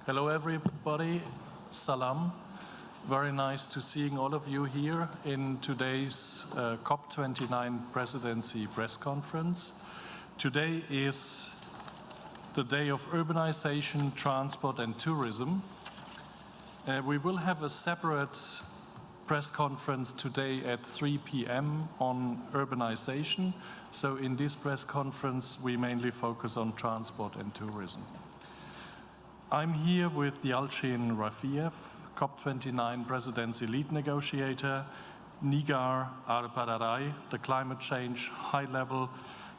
Hello everybody, salam. Very nice to seeing all of you here in today's COP29 presidency press conference. Today is the day of urbanization, transport and tourism. We will have a separate press conference today at 3 p.m. on urbanization. So in this press conference, we mainly focus on transport and tourism. I'm here with Yalcin Rafiev, COP29 presidency lead negotiator, Nigar Arpadaray, the climate change high-level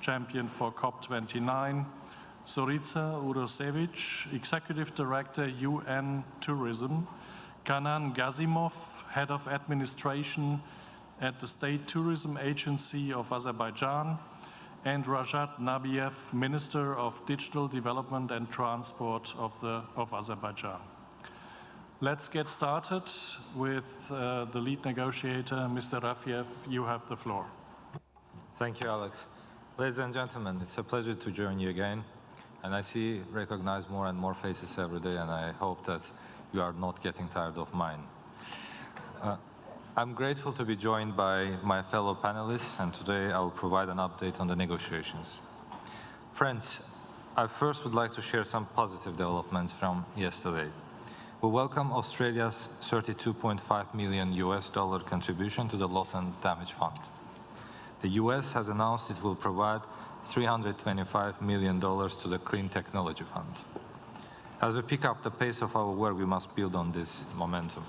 champion for COP29, Zorica Urošević, executive director, UN Tourism, Kanan Gazimov, head of administration at the State Tourism Agency of Azerbaijan, and Rajat Nabiev, Minister of Digital Development and Transport of Azerbaijan. Let's get started with the lead negotiator, Mr. Rafiev. You have the floor. Thank you, Alex. Ladies and gentlemen, it's a pleasure to join you again. And I recognize more and more faces every day, and I hope that you are not getting tired of mine. I'm grateful to be joined by my fellow panelists, and today I will provide an update on the negotiations. Friends, I first would like to share some positive developments from yesterday. We welcome Australia's $32.5 million contribution to the Loss and Damage Fund. The US has announced it will provide $325 million to the Clean Technology Fund. As we pick up the pace of our work, we must build on this momentum.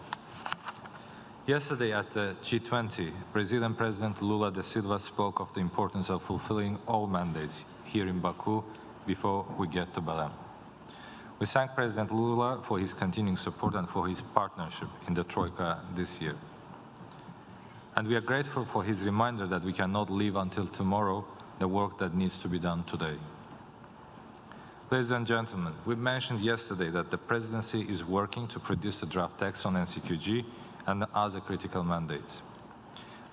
Yesterday at the G20, Brazilian President Lula da Silva spoke of the importance of fulfilling all mandates here in Baku before we get to Belém. We thank President Lula for his continuing support and for his partnership in the Troika this year. And we are grateful for his reminder that we cannot leave until tomorrow the work that needs to be done today. Ladies and gentlemen, we mentioned yesterday that the presidency is working to produce a draft text on NCQG and other critical mandates.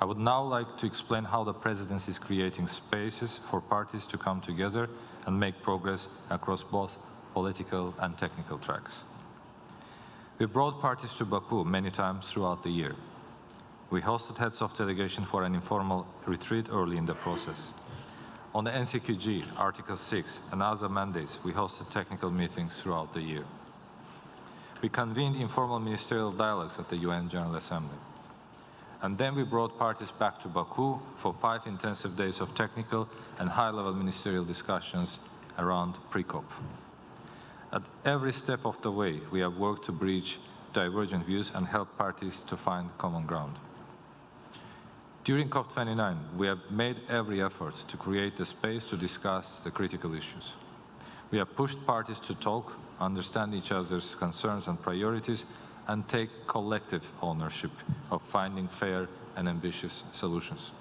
I would now like to explain how the presidency is creating spaces for parties to come together and make progress across both political and technical tracks. We brought parties to Baku many times throughout the year. We hosted heads of delegation for an informal retreat early in the process. On the NCQG, Article 6, and other mandates, we hosted technical meetings throughout the year. We convened informal ministerial dialogues at the UN General Assembly. And then we brought parties back to Baku for 5 intensive days of technical and high-level ministerial discussions around pre-COP. At every step of the way, we have worked to bridge divergent views and help parties to find common ground. During COP29, we have made every effort to create the space to discuss the critical issues. We have pushed parties to talk, understand each other's concerns and priorities, and take collective ownership of finding fair and ambitious solutions.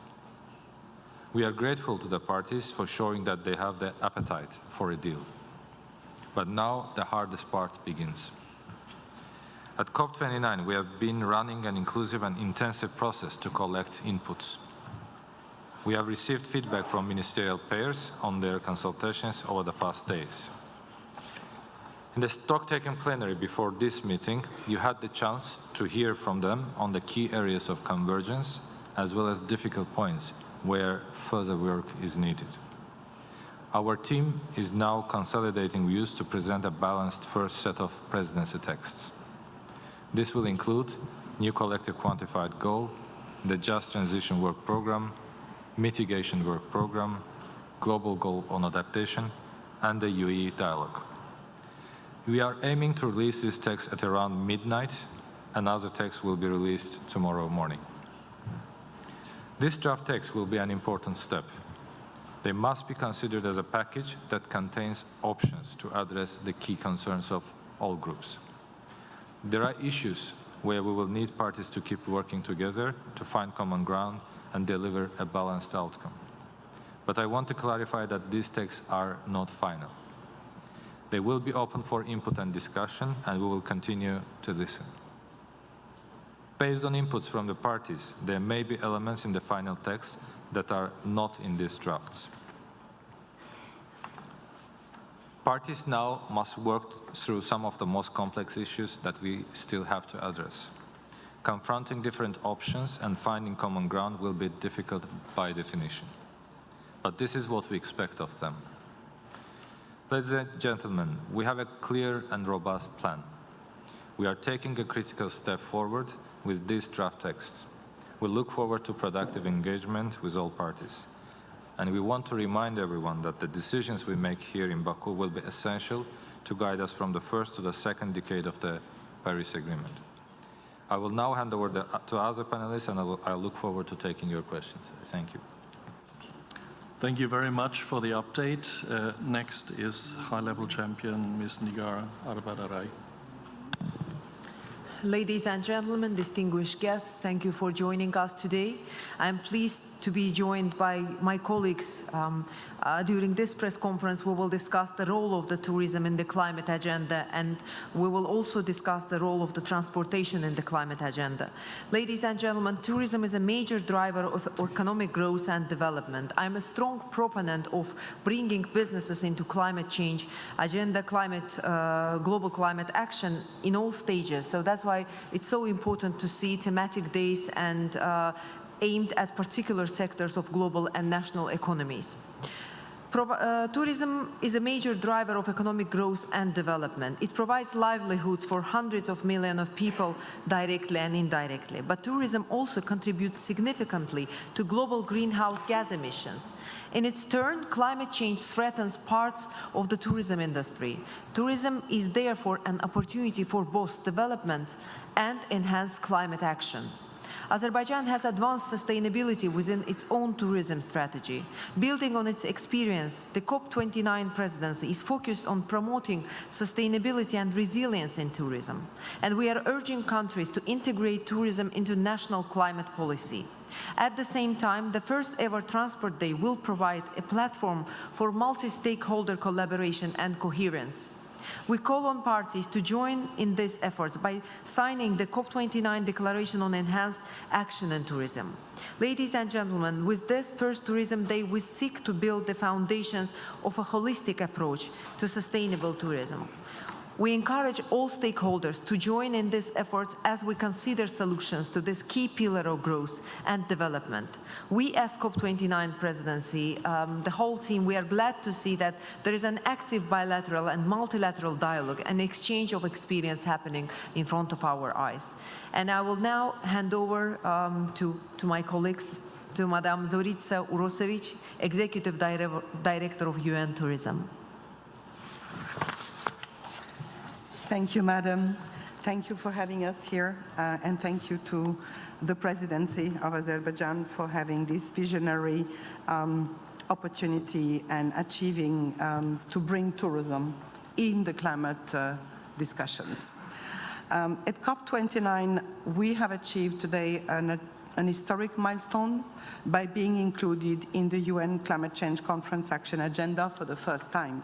We are grateful to the parties for showing that they have the appetite for a deal. But now the hardest part begins. At COP29, we have been running an inclusive and intensive process to collect inputs. We have received feedback from ministerial pairs on their consultations over the past days. In the stock-taking plenary before this meeting, you had the chance to hear from them on the key areas of convergence, as well as difficult points where further work is needed. Our team is now consolidating views to present a balanced first set of presidency texts. This will include new collective quantified goal, the Just Transition Work Programme, Mitigation Work Programme, Global Goal on Adaptation, and the UE Dialogue. We are aiming to release this text at around midnight, and other texts will be released tomorrow morning. This draft text will be an important step. They must be considered as a package that contains options to address the key concerns of all groups. There are issues where we will need parties to keep working together to find common ground and deliver a balanced outcome. But I want to clarify that these texts are not final. They will be open for input and discussion, and we will continue to listen. Based on inputs from the parties, there may be elements in the final text that are not in these drafts. Parties now must work through some of the most complex issues that we still have to address. Confronting different options and finding common ground will be difficult by definition. But this is what we expect of them. Ladies and gentlemen, we have a clear and robust plan. We are taking a critical step forward with these draft texts. We look forward to productive engagement with all parties. And we want to remind everyone that the decisions we make here in Baku will be essential to guide us from the first to the second decade of the Paris Agreement. I will now hand over to other panelists, and I look forward to taking your questions. Thank you. Thank you very much for the update. Next is high-level champion Ms. Nigar Arbadaray. Ladies and gentlemen, distinguished guests, thank you for joining us today. I'm pleased to be joined by my colleagues. During this press conference, we will discuss the role of the tourism in the climate agenda, and we will also discuss the role of the transportation in the climate agenda. Ladies and gentlemen, tourism is a major driver of economic growth and development. I'm a strong proponent of bringing businesses into climate change agenda, global climate action in all stages. So that's why it's so important to see thematic days and aimed at particular sectors of global and national economies. Tourism is a major driver of economic growth and development. It provides livelihoods for hundreds of millions of people directly and indirectly. But tourism also contributes significantly to global greenhouse gas emissions. In its turn, climate change threatens parts of the tourism industry. Tourism is therefore an opportunity for both development and enhanced climate action. Azerbaijan has advanced sustainability within its own tourism strategy. Building on its experience, the COP29 presidency is focused on promoting sustainability and resilience in tourism. And we are urging countries to integrate tourism into national climate policy. At the same time, the first ever Transport Day will provide a platform for multi-stakeholder collaboration and coherence. We call on parties to join in these efforts by signing the COP29 Declaration on Enhanced Action in Tourism. Ladies and gentlemen, with this first Tourism Day, we seek to build the foundations of a holistic approach to sustainable tourism. We encourage all stakeholders to join in these efforts as we consider solutions to this key pillar of growth and development. We, as COP29 presidency, the whole team, we are glad to see that there is an active bilateral and multilateral dialogue and exchange of experience happening in front of our eyes. And I will now hand over to my colleagues, to Madame Zorica Urosevic, Executive Director of UN Tourism. Thank you, Madam. Thank you for having us here, and thank you to the Presidency of Azerbaijan for having this visionary opportunity and achieving to bring tourism in the climate discussions. At COP29, we have achieved today an historic milestone by being included in the UN Climate Change Conference Action Agenda for the first time.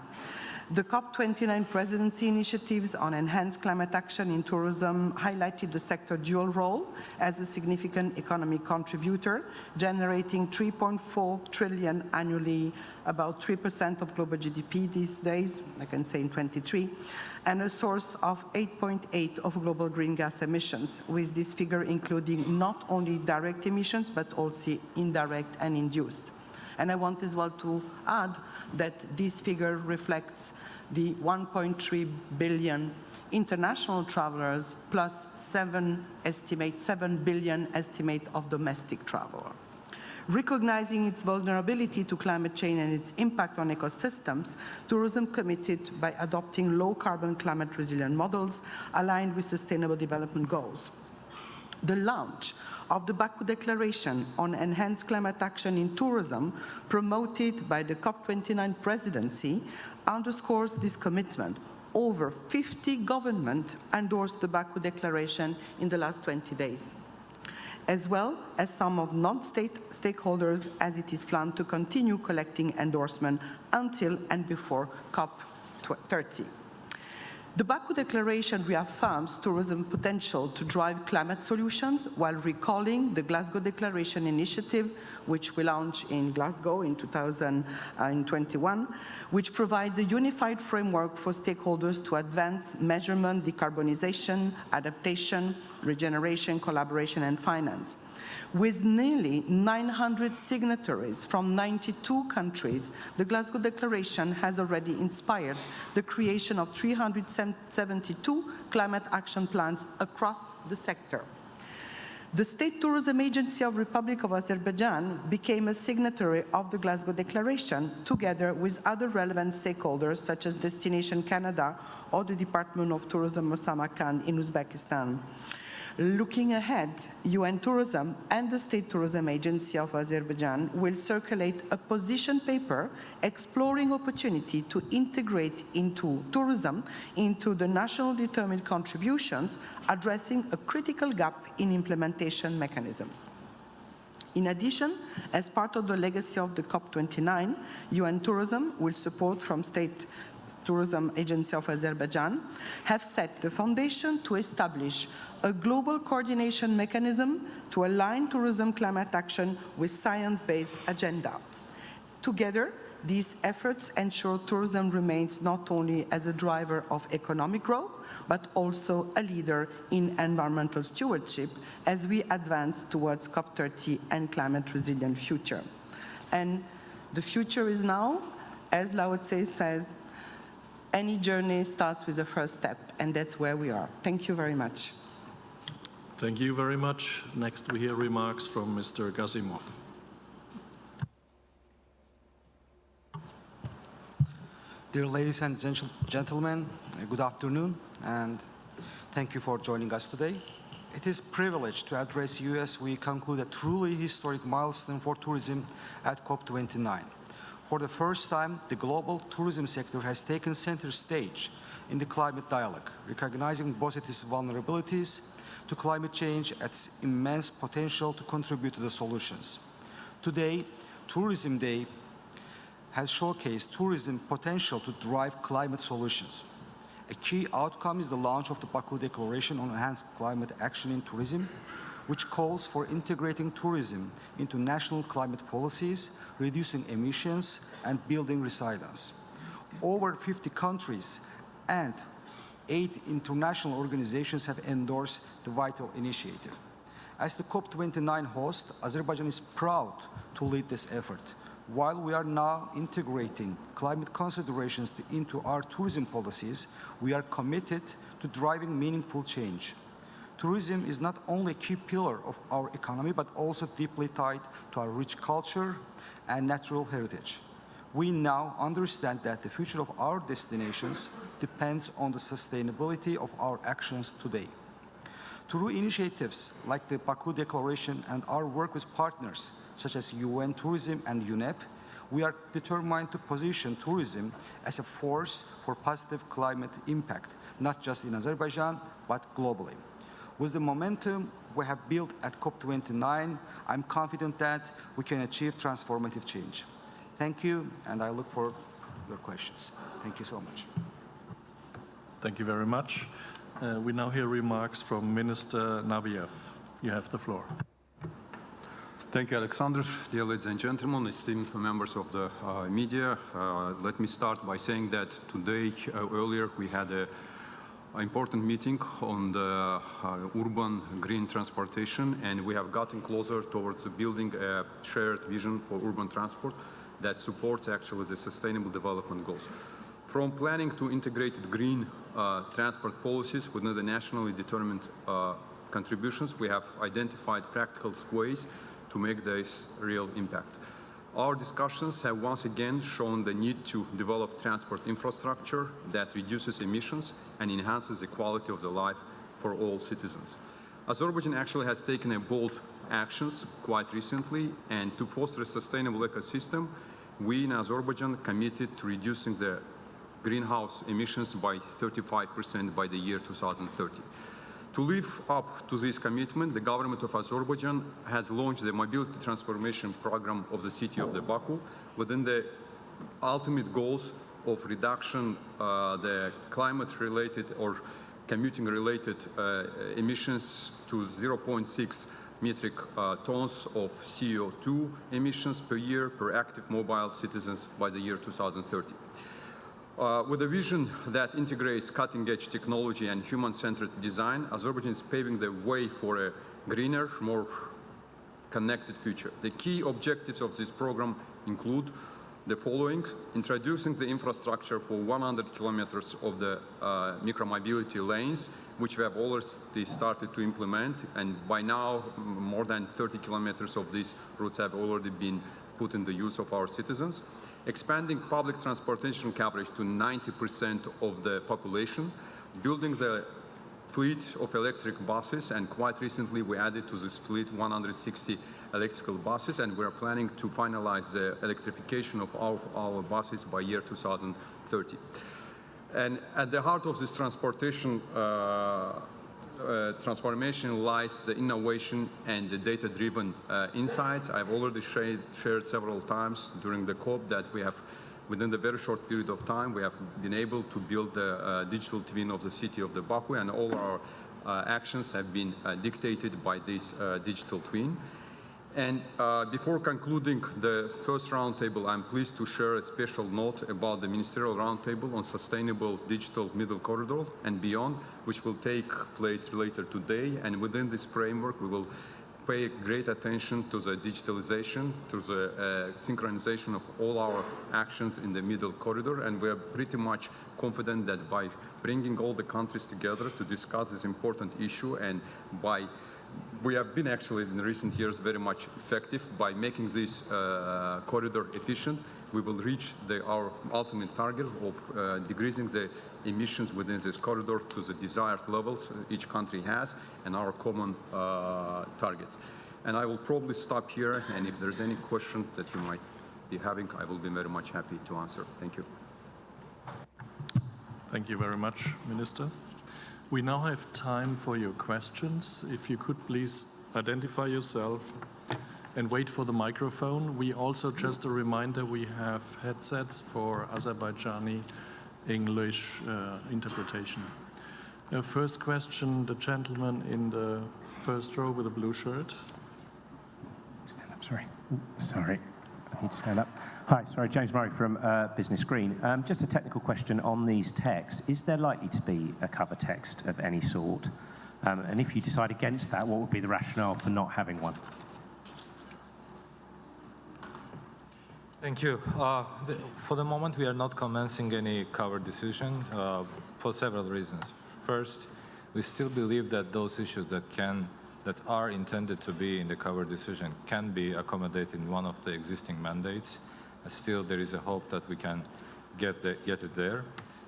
The COP29 presidency initiatives on enhanced climate action in tourism highlighted the sector's dual role as a significant economic contributor, generating 3.4 trillion annually, about 3% of global GDP these days, I can say in 23, and a source of 8.8 of global green gas emissions, with this figure including not only direct emissions, but also indirect and induced. And I want as well to add that this figure reflects the 1.3 billion international travelers plus 7 billion estimate of domestic travel. Recognizing its vulnerability to climate change and its impact on ecosystems, tourism committed by adopting low-carbon climate-resilient models aligned with Sustainable Development Goals. The launch of the Baku Declaration on Enhanced Climate Action in Tourism, promoted by the COP29 presidency, underscores this commitment. Over 50 governments endorsed the Baku Declaration in the last 20 days, as well as some of non-state stakeholders, as it is planned to continue collecting endorsement until and before COP30. The Baku Declaration reaffirms tourism potential to drive climate solutions while recalling the Glasgow Declaration initiative, which we launched in Glasgow in 2021, which provides a unified framework for stakeholders to advance measurement, decarbonization, adaptation, regeneration, collaboration, and finance. With nearly 900 signatories from 92 countries, the Glasgow Declaration has already inspired the creation of 372 climate action plans across the sector. The State Tourism Agency of the Republic of Azerbaijan became a signatory of the Glasgow Declaration, together with other relevant stakeholders such as Destination Canada or the Department of Tourism of Samarkand in Uzbekistan. Looking ahead, UN Tourism and the State Tourism Agency of Azerbaijan will circulate a position paper exploring opportunity to integrate into tourism into the national determined contributions, addressing a critical gap in implementation mechanisms. In addition, as part of the legacy of the COP29, UN Tourism will support from State Tourism Agency of Azerbaijan have set the foundation to establish a global coordination mechanism to align tourism climate action with science-based agenda. Together, these efforts ensure tourism remains not only as a driver of economic growth, but also a leader in environmental stewardship as we advance towards COP30 and climate resilient future. And the future is now, as Lao Tse says, any journey starts with a first step, and that's where we are. Thank you very much. Thank you very much. Next, we hear remarks from Mr. Gazimov. Dear ladies and gentlemen, good afternoon, and thank you for joining us today. It is a privilege to address you as we conclude a truly historic milestone for tourism at COP29. For the first time, the global tourism sector has taken center stage in the climate dialogue, recognizing both its vulnerabilities to climate change and its immense potential to contribute to the solutions. Today, Tourism Day has showcased tourism potential to drive climate solutions. A key outcome is the launch of the Baku Declaration on Enhanced Climate Action in Tourism, which calls for integrating tourism into national climate policies, reducing emissions, and building resilience. Over 50 countries and 8 international organizations have endorsed the vital initiative. As the COP29 host, Azerbaijan is proud to lead this effort. While we are now integrating climate considerations into our tourism policies, we are committed to driving meaningful change. Tourism is not only a key pillar of our economy, but also deeply tied to our rich culture and natural heritage. We now understand that the future of our destinations depends on the sustainability of our actions today. Through initiatives like the Baku Declaration and our work with partners such as UN Tourism and UNEP, we are determined to position tourism as a force for positive climate impact, not just in Azerbaijan, but globally. With the momentum we have built at COP29, I'm confident that we can achieve transformative change. Thank you, and I look for your questions. Thank you so much. Thank you very much. We now hear remarks from Minister Nabiev. You have the floor. Thank you, Alexander. Dear ladies and gentlemen, esteemed members of the media, let me start by saying that today, earlier, we had an important meeting on the urban green transportation, and we have gotten closer towards building a shared vision for urban transport that supports actually the sustainable development goals. From planning to integrated green transport policies within the nationally determined contributions, we have identified practical ways to make this real impact. Our discussions have once again shown the need to develop transport infrastructure that reduces emissions and enhances the quality of the life for all citizens. Azerbaijan actually has taken a bold actions quite recently, and to foster a sustainable ecosystem, we in Azerbaijan committed to reducing the greenhouse emissions by 35% by the year 2030. To live up to this commitment, the government of Azerbaijan has launched the mobility transformation program of the city of Baku within the ultimate goals of reduction the climate-related or commuting-related emissions to 0.6 metric tons of CO2 emissions per year per active mobile citizens by the year 2030. With a vision that integrates cutting-edge technology and human-centered design, Azerbaijan is paving the way for a greener, more connected future. The key objectives of this program include the following: introducing the infrastructure for 100 kilometers of the micromobility lanes, which we have already started to implement, and by now more than 30 kilometers of these routes have already been put in the use of our citizens. Expanding public transportation coverage to 90% of the population, building the fleet of electric buses, and quite recently we added to this fleet 160 electrical buses, and we're planning to finalize the electrification of our buses by year 2030. And at the heart of this transportation transformation lies the innovation and the data-driven insights. I've already shared several times during the COP that we have, within the very short period of time, we have been able to build the digital twin of the city of the Baku, and all our actions have been dictated by this digital twin. And before concluding the first roundtable, I'm pleased to share a special note about the Ministerial Roundtable on Sustainable Digital Middle Corridor and beyond, which will take place later today. And within this framework, we will pay great attention to the digitalization, to the synchronization of all our actions in the middle corridor. And we are pretty much confident that by bringing all the countries together to discuss this important issue, and we have been actually in recent years very much effective by making this corridor efficient. We will reach our ultimate target of decreasing the emissions within this corridor to the desired levels each country has, and our common targets. And I will probably stop here, and if there's any question that you might be having, I will be very much happy to answer. Thank you. Thank you very much, Minister. We now have time for your questions. If you could please identify yourself and wait for the microphone. We also, just a reminder, we have headsets for Azerbaijani English interpretation. First question, the gentleman in the first row with a blue shirt. Stand up, sorry. I need to stand up. Hi, sorry, James Murray from Business Green. Just a technical question on these texts. Is there likely to be a cover text of any sort? And if you decide against that, what would be the rationale for not having one? Thank you. For the moment, we are not commencing any cover decision for several reasons. First, we still believe that those issues that are intended to be in the cover decision can be accommodated in one of the existing mandates. Still, there is a hope that we can get it there.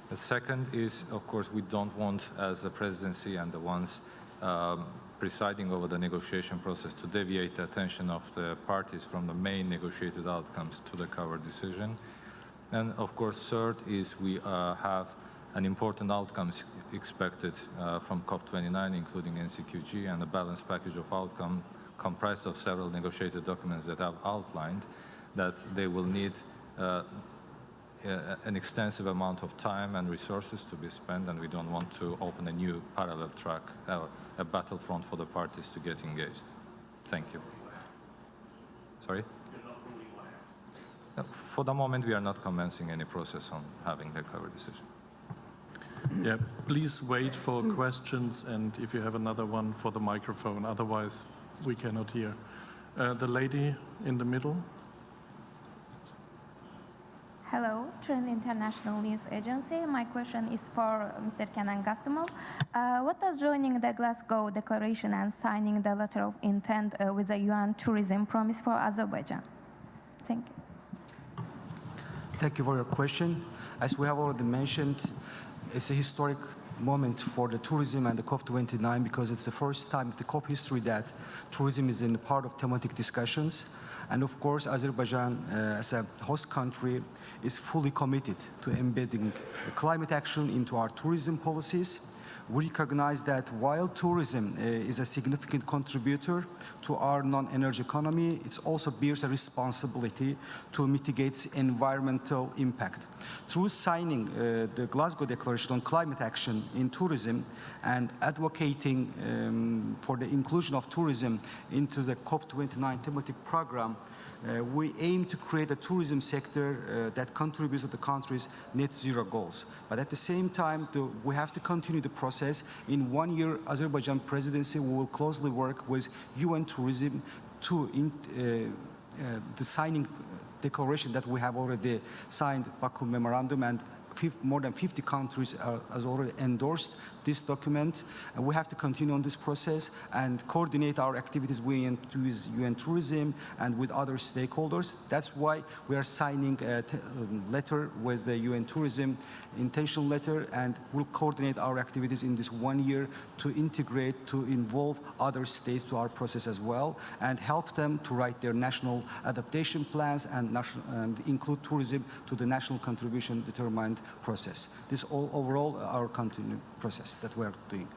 The second is, of course, we don't want, as the presidency and the ones presiding over the negotiation process, to deviate the attention of the parties from the main negotiated outcomes to the cover decision. And of course, third is we have an important outcomes expected from COP29, including NCQG, and a balanced package of outcome comprised of several negotiated documents that have outlined that they will need an extensive amount of time and resources to be spent, and we don't want to open a new parallel track, a battlefront for the parties to get engaged. Thank you. Sorry? For the moment, we are not commencing any process on having the cover decision. Yeah, please wait for questions, and if you have another one, for the microphone, otherwise we cannot hear. The lady in the middle. Hello, Trend International News Agency. My question is for Mr. Kenan Gasimov. What does joining the Glasgow Declaration and signing the letter of intent with the UN tourism promise for Azerbaijan? Thank you. Thank you for your question. As we have already mentioned, it's a historic moment for the tourism and the COP29 because it's the first time in the COP history that tourism is in the part of thematic discussions. And of course, Azerbaijan, as a host country, is fully committed to embedding climate action into our tourism policies. we recognize that while tourism is a significant contributor to our non-energy economy, it also bears a responsibility to mitigate its environmental impact. Through signing the Glasgow Declaration on Climate Action in Tourism and advocating for the inclusion of tourism into the COP29 thematic program, we aim to create a tourism sector that contributes to the country's net zero goals. But at the same time, we have to continue the process. In 1 year, Azerbaijan presidency, we will closely work with UN Tourism to the signing declaration that we have already signed, BAKU memorandum, and more than 50 countries has already endorsed this document. And we have to continue on this process and coordinate our activities with UN Tourism and with other stakeholders. That's why we are signing a letter with the UN Tourism intention letter, and we'll coordinate our activities in this 1 year to integrate, to involve other states to our process as well, and help them to write their national adaptation plans and include tourism to the national contribution determined process. This all overall our continued process that we are doing.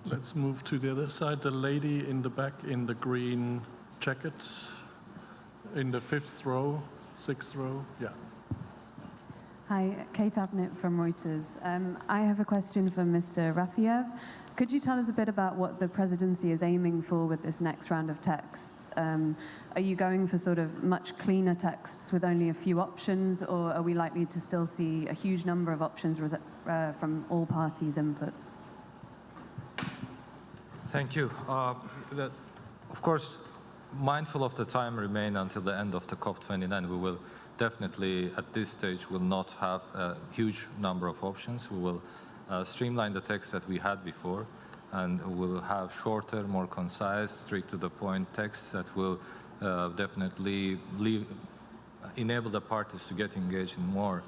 Let's move to the other side. The lady in the back in the green jacket, in the 5th row, 6th row, yeah. Hi, Kate Abnett from Reuters. I have a question for Mr. Rafiev. Could you tell us a bit about what the presidency is aiming for with this next round of texts? Are you going for sort of much cleaner texts with only a few options, or are we likely to still see a huge number of options from all parties' inputs? Thank you. Of course, mindful of the time remain until the end of the COP29, we will definitely, at this stage, will not have a huge number of options. We will streamline the text that we had before, and we'll have shorter, more concise, straight to the point texts that will definitely enable the parties to get engaged in more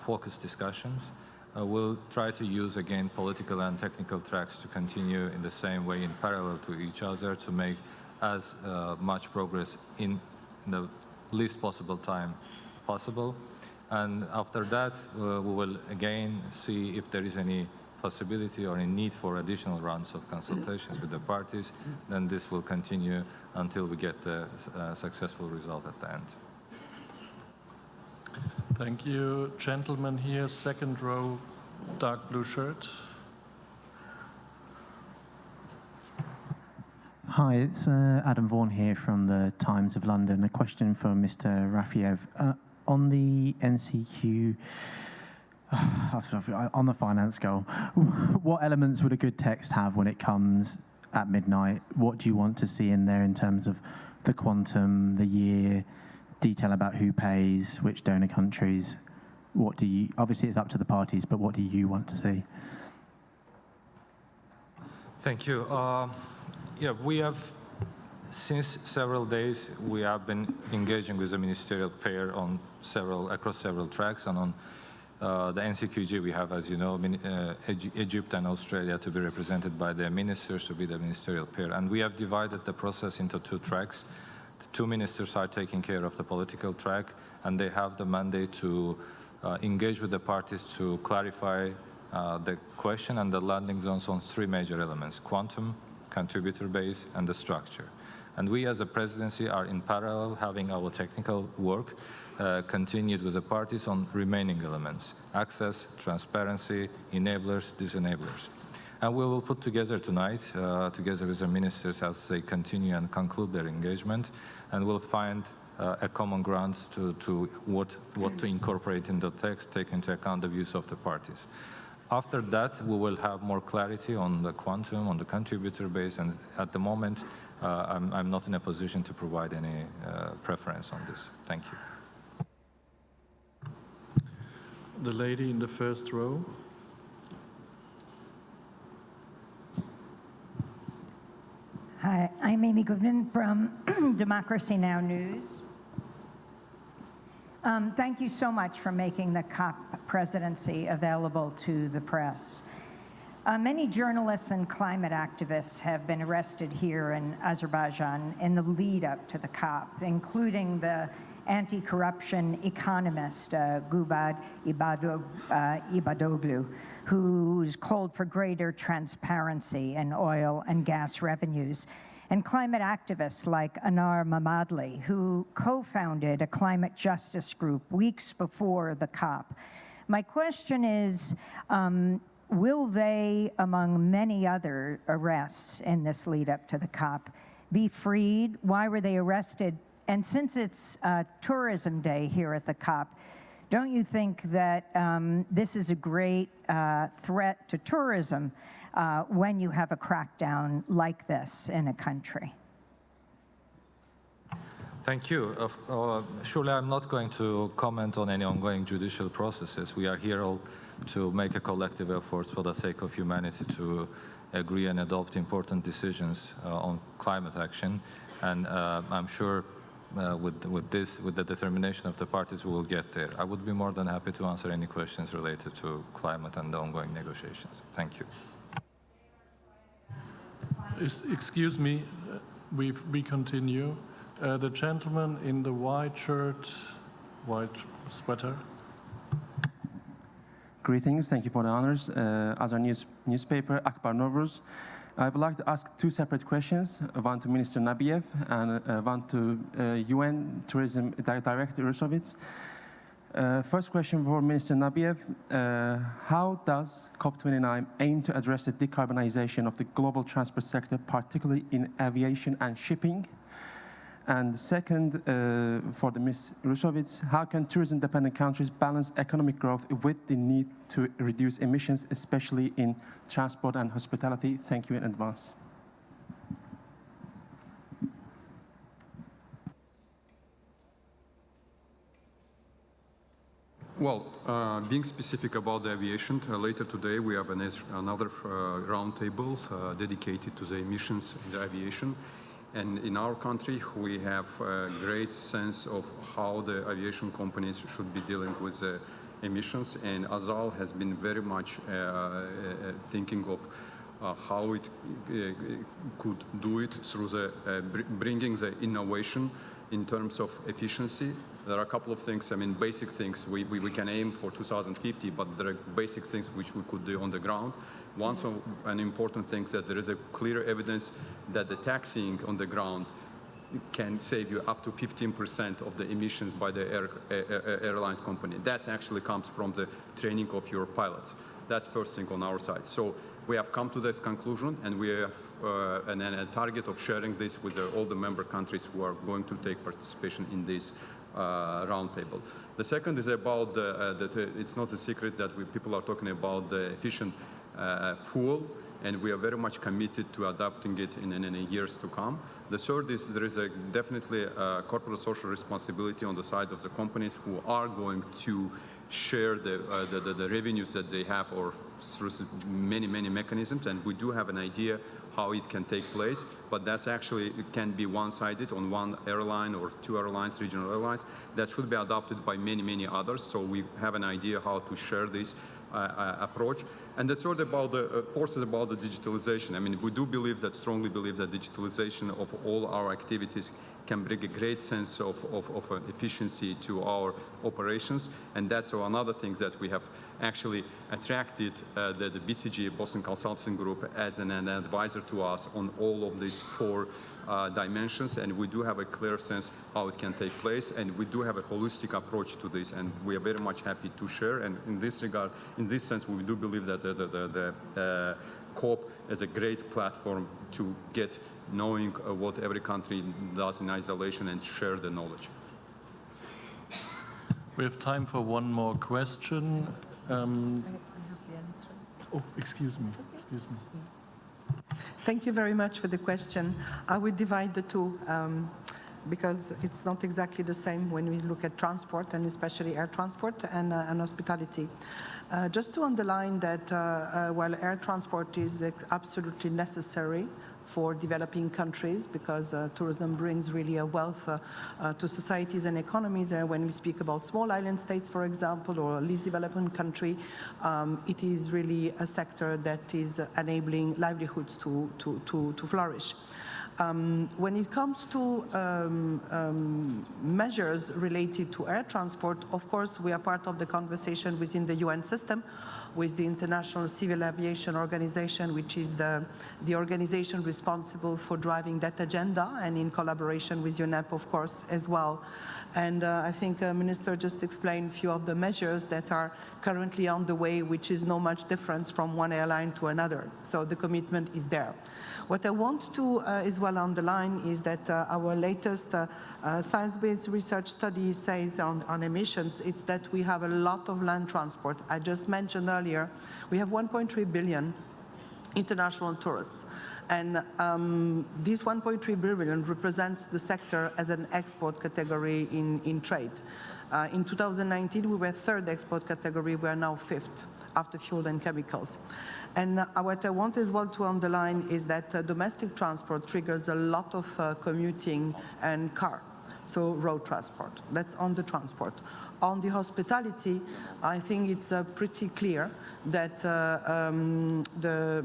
focused discussions. We'll try to use, again, political and technical tracks to continue in the same way in parallel to each other to make as much progress in the least possible time possible. And after that, we will again see if there is any possibility or a need for additional rounds of consultations with the parties. Then this will continue until we get the successful result at the end. Thank you. Gentleman here, 2nd row, dark blue shirt. Hi, it's Adam Vaughan here from the Times of London. A question for Mr. Rafiev. On the NCQ, on the finance goal, what elements would a good text have when it comes at midnight? What do you want to see in there in terms of the quantum, the year, detail about who pays, which donor countries? What do you, obviously it's up to the parties, but what do you want to see? Thank you. Yeah, we have, since several days, we have been engaging with the ministerial pair on across several tracks, and on the NCQG we have, as you know, Egypt and Australia to be represented by their ministers to be the ministerial pair. And we have divided the process into 2 tracks. The 2 ministers are taking care of the political track, and they have the mandate to engage with the parties to clarify the question and the landing zones on 3 major elements: quantum, contributor base, and the structure. And we as a presidency are in parallel having our technical work continued with the parties on remaining elements: access, transparency, enablers, disenablers. And we will put together tonight, together with the ministers as they continue and conclude their engagement, and we'll find a common ground to what to incorporate in the text, take into account the views of the parties. After that, we will have more clarity on the quantum, on the contributor base, and at the moment, I'm not in a position to provide any preference on this. Thank you. The lady in the 1st row. Hi, I'm Amy Goodman from Democracy Now! News. Thank you so much for making the COP presidency available to the press. Many journalists and climate activists have been arrested here in Azerbaijan in the lead up to the COP, including the anti-corruption economist, Gubad Ibadoglu, who's called for greater transparency in oil and gas revenues, and climate activists like Anar Mamadli, who co-founded a climate justice group weeks before the COP. My question is, will they, among many other arrests in this lead up to the COP, be freed? Why were they arrested? And since it's Tourism Day here at the COP, don't you think that this is a great threat to tourism when you have a crackdown like this in a country? Thank you. Surely I'm not going to comment on any ongoing judicial processes. We are here all to make a collective effort for the sake of humanity to agree and adopt important decisions on climate action. And I'm sure with the determination of the parties, we will get there. I would be more than happy to answer any questions related to climate and the ongoing negotiations. Thank you. Excuse me, we continue. The gentleman in the white shirt, white sweater. Greetings, thank you for the honors. As our newspaper, Akbar Novruz, I would like to ask two separate questions, one to Minister Nabiev and one to UN Tourism Director Rusovits. First question for Minister Nabiev. How does COP29 aim to address the decarbonization of the global transport sector, particularly in aviation and shipping? And second, for the Ms. Rusovits, how can tourism-dependent countries balance economic growth with the need to reduce emissions, especially in transport and hospitality? Thank you in advance. Well, being specific about the aviation, later today we have another roundtable dedicated to the emissions in the aviation. And in our country, we have a great sense of how the aviation companies should be dealing with emissions. And Azal has been very much thinking of how it could do it through bringing the innovation in terms of efficiency. There are a couple of things, basic things. We can aim for 2050, but there are basic things which we could do on the ground. One an important thing is that there is a clear evidence that the taxiing on the ground can save you up to 15% of the emissions by the airlines company. That actually comes from the training of your pilots. That's first thing on our side. So we have come to this conclusion, and we have a target of sharing this with all the member countries who are going to take participation in this roundtable. The second is about it's not a secret that people are talking about the efficient fuel, and we are very much committed to adopting it in years to come. The third is there is definitely a corporate social responsibility on the side of the companies who are going to share the revenues that they have or through many mechanisms, and we do have an idea how it can take place, but that's actually, it can be one-sided on one airline or two airlines, regional airlines. That should be adopted by many others, so we have an idea how to share this approach. And the third about the forces about the digitalization. We do strongly believe that digitalization of all our activities can bring a great sense of efficiency to our operations. And that's another thing that we have actually attracted the BCG, Boston Consulting Group, as an advisor to us on all of these four dimensions, and we do have a clear sense how it can take place, and we do have a holistic approach to this, and we are very much happy to share. And in this regard, in this sense, we do believe that the COP is a great platform to get knowing what every country does in isolation and share the knowledge. We have time for one more question. I have the answer. Oh, excuse me. Thank you very much for the question. I would divide the two because it's not exactly the same when we look at transport, and especially air transport and hospitality. Just to underline that while air transport is absolutely necessary for developing countries, because tourism brings really a wealth to societies and economies. When we speak about small island states, for example, or least developed country, it is really a sector that is enabling livelihoods to flourish. When it comes to measures related to air transport, of course, we are part of the conversation within the UN system with the International Civil Aviation Organization, which is the organization responsible for driving that agenda, and in collaboration with UNEP, of course, as well. And I think Minister just explained a few of the measures that are currently on the way, which is no much difference from one airline to another. So the commitment is there. What I want to as well underline is that our latest science-based research study says on emissions, it's that we have a lot of land transport. I just mentioned earlier, we have 1.3 billion international tourists. And this 1.3 billion represents the sector as an export category in trade. In 2019, we were third export category. We are now fifth after fuel and chemicals. And what I want as well to underline is that domestic transport triggers a lot of commuting and car, so road transport. That's on the transport. On the hospitality, I think it's pretty clear that the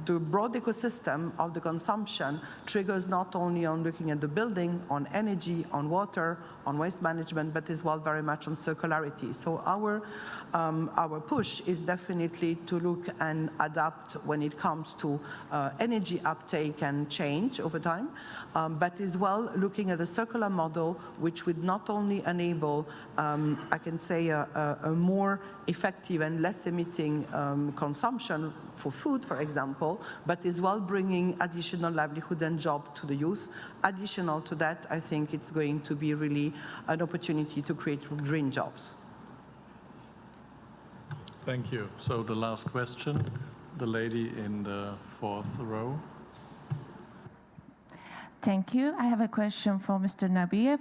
broad ecosystem of the consumption triggers not only on looking at the building, on energy, on water, on waste management, but as well very much on circularity. So our push is definitely to look and adapt when it comes to energy uptake and change over time, but as well looking at a circular model which would not only enable I can say a more effective and less emitting consumption for food, for example, but as well bringing additional livelihood and job to the youth. Additional to that, I think it's going to be really an opportunity to create green jobs. Thank you. So the last question, the lady in the fourth row. Thank you. I have a question for Mr. Nabiev.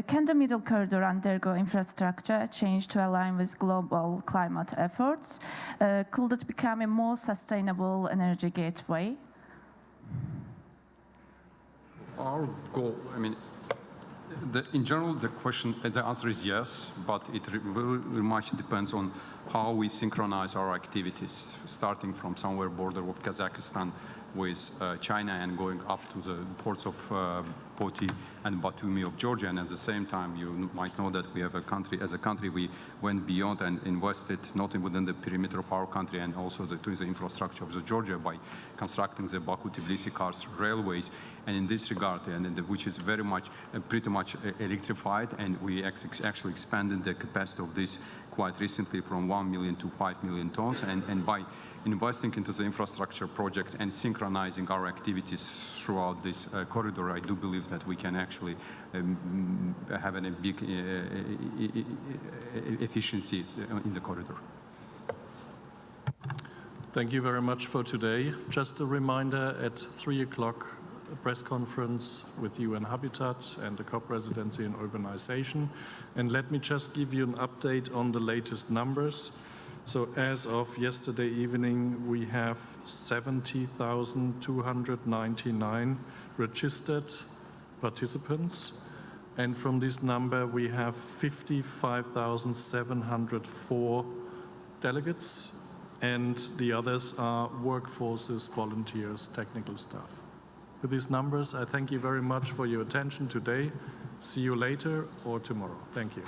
Can the Middle Corridor undergo infrastructure change to align with global climate efforts? Could it become a more sustainable energy gateway? Our goal, I mean, in general, the answer is yes, but it very much depends on how we synchronize our activities, starting from somewhere border of Kazakhstan with China and going up to the ports of Poti and Batumi of Georgia. And at the same time, you might know that we have as a country, we went beyond and invested not within the perimeter of our country and also to the infrastructure of Georgia by constructing the Baku-Tbilisi-Kars railways. And in this regard, which is very much, pretty much electrified, and we actually expanded the capacity of this quite recently from 1 million to 5 million tons. And by investing into the infrastructure projects and synchronizing our activities throughout this corridor, I do believe that we can actually have a big efficiency in the corridor. Thank you very much for today. Just a reminder, at 3 o'clock, a press conference with UN Habitat and the COP presidency in urbanization. And let me just give you an update on the latest numbers. So as of yesterday evening, we have 70,299 registered participants. And from this number, we have 55,704 delegates. And the others are workforces, volunteers, technical staff. With these numbers, I thank you very much for your attention today. See you later or tomorrow. Thank you.